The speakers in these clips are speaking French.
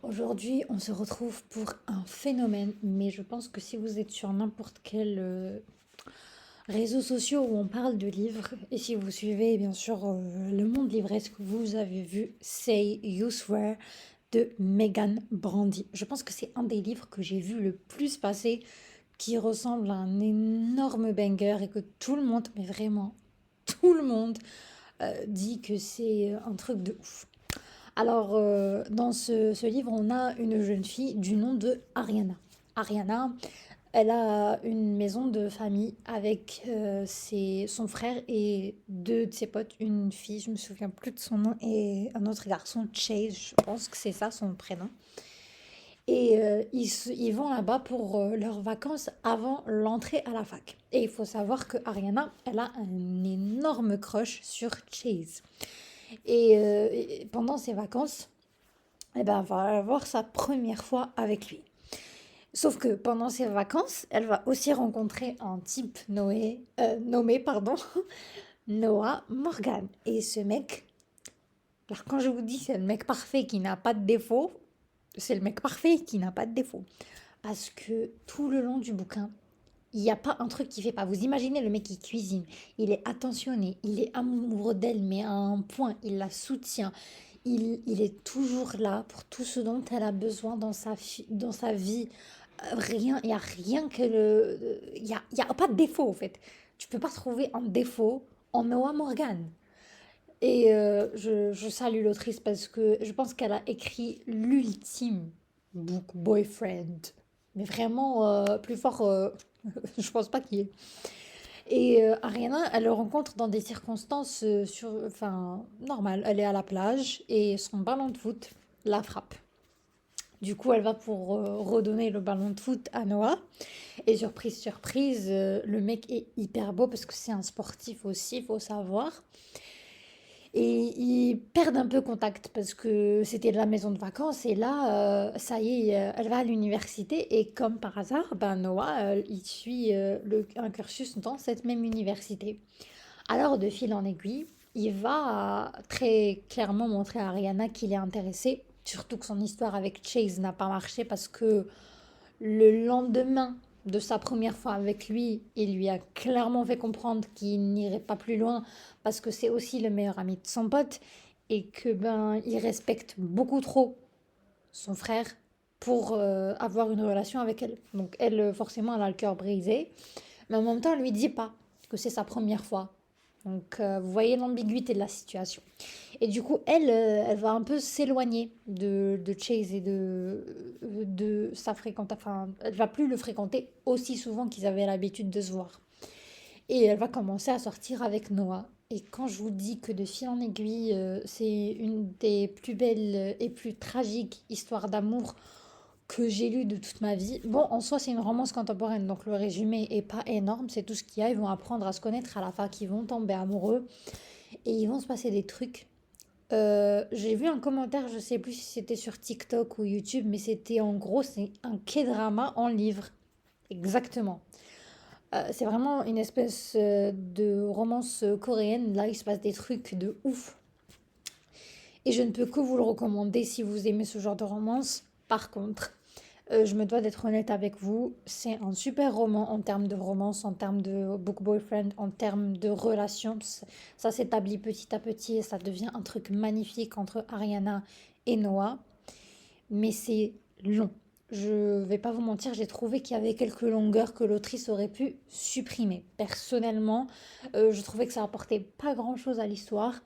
Aujourd'hui, on se retrouve pour un phénomène, mais je pense que si vous êtes sur n'importe quel réseau social où on parle de livres, et si vous suivez bien sûr le monde livresque, vous avez vu Say You Swear de Megan Brandy. Je pense que c'est un des livres que j'ai vu le plus passer, qui ressemble à un énorme banger et que tout le monde, mais vraiment tout le monde, dit que c'est un truc de ouf. Alors, dans ce livre, on a une jeune fille du nom de Ariana. Ariana, elle a une maison de famille avec son frère et deux de ses potes, une fille, je me souviens plus de son nom, et un autre garçon, Chase, je pense que c'est ça son prénom. Et ils vont là-bas pour leurs vacances avant l'entrée à la fac. Et il faut savoir que Ariana, elle a un énorme crush sur Chase. Et pendant ses vacances, eh ben, elle va avoir sa première fois avec lui. Sauf que pendant ses vacances, elle va aussi rencontrer un type nommé Noah Morgan. Et ce mec, alors quand je vous dis c'est le mec parfait qui n'a pas de défaut, c'est le mec parfait qui n'a pas de défaut. Parce que tout le long du bouquin, il n'y a pas un truc qui fait pas. Vous imaginez le mec qui cuisine, il est attentionné, il est amoureux d'elle, mais à un point, il la soutient. Il est toujours là pour tout ce dont elle a besoin dans sa vie. Rien, il n'y a rien que le. Il y a pas de défaut, en fait. Tu peux pas trouver un défaut en Noah Morgan. Et je salue l'autrice parce que je pense qu'elle a écrit l'ultime book boyfriend. Mais vraiment, plus fort, je pense pas qu'il y ait. Et Ariana, elle le rencontre dans des circonstances enfin, normales. Elle est à la plage et son ballon de foot la frappe. Du coup, elle va pour redonner le ballon de foot à Noah. Et surprise, surprise, le mec est hyper beau parce que c'est un sportif aussi, il faut savoir. Et ils perdent un peu contact parce que c'était la maison de vacances. Et là, ça y est, elle va à l'université. Et comme par hasard, ben Noah, il suit un cursus dans cette même université. Alors, de fil en aiguille, il va très clairement montrer à Ariana qu'il est intéressé. Surtout que son histoire avec Chase n'a pas marché parce que le lendemain de sa première fois avec lui, il lui a clairement fait comprendre qu'il n'irait pas plus loin parce que c'est aussi le meilleur ami de son pote et que ben il respecte beaucoup trop son frère pour avoir une relation avec elle. Donc elle, forcément, elle a le cœur brisé, mais en même temps, elle lui dit pas que c'est sa première fois. Donc vous voyez l'ambiguïté de la situation. Et du coup, elle va un peu s'éloigner de Chase et de sa fréquentation. Enfin, elle va plus le fréquenter aussi souvent qu'ils avaient l'habitude de se voir. Et elle va commencer à sortir avec Noah. Et quand je vous dis que de fil en aiguille, c'est une des plus belles et plus tragiques histoires d'amour que j'ai lues de toute ma vie. Bon, en soi, c'est une romance contemporaine, donc le résumé est pas énorme, c'est tout ce qu'il y a. Ils vont apprendre à se connaître à la fac, ils vont tomber amoureux et ils vont se passer des trucs. J'ai vu un commentaire, je sais plus si c'était sur TikTok ou YouTube, mais c'était en gros, c'est un K-drama en livre. Exactement. C'est vraiment une espèce de romance coréenne. Là, il se passe des trucs de ouf. Et je ne peux que vous le recommander si vous aimez ce genre de romance. Par contre, je me dois d'être honnête avec vous, c'est un super roman en termes de romance, en termes de book boyfriend, en termes de relations. Ça s'établit petit à petit et ça devient un truc magnifique entre Ariana et Noah. Mais c'est long. Je vais pas vous mentir, j'ai trouvé qu'il y avait quelques longueurs que l'autrice aurait pu supprimer. Personnellement, je trouvais que ça apportait pas grand-chose à l'histoire.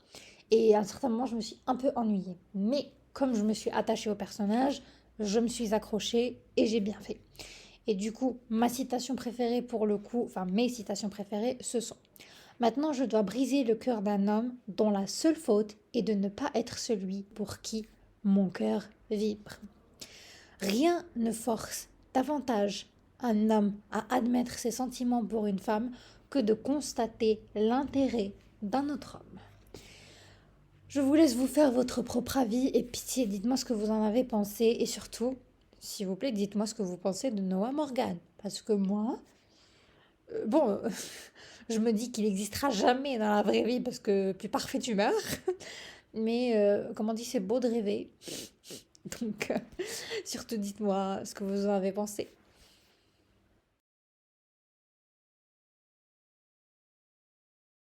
Et à un certain moment, je me suis un peu ennuyée. Mais comme je me suis attachée au personnage, je me suis accrochée et j'ai bien fait. Et du coup, ma citation préférée pour le coup, enfin mes citations préférées, ce sont: Maintenant, je dois briser le cœur d'un homme dont la seule faute est de ne pas être celui pour qui mon cœur vibre. Rien ne force davantage un homme à admettre ses sentiments pour une femme que de constater l'intérêt d'un autre homme. Je vous laisse vous faire votre propre avis et pitié, dites-moi ce que vous en avez pensé et surtout, s'il vous plaît, dites-moi ce que vous pensez de Noah Morgan. Parce que moi, bon, je me dis qu'il n'existera jamais dans la vraie vie parce que plus parfait tu meurs. Mais comme on dit, c'est beau de rêver. Donc, Surtout dites-moi ce que vous en avez pensé.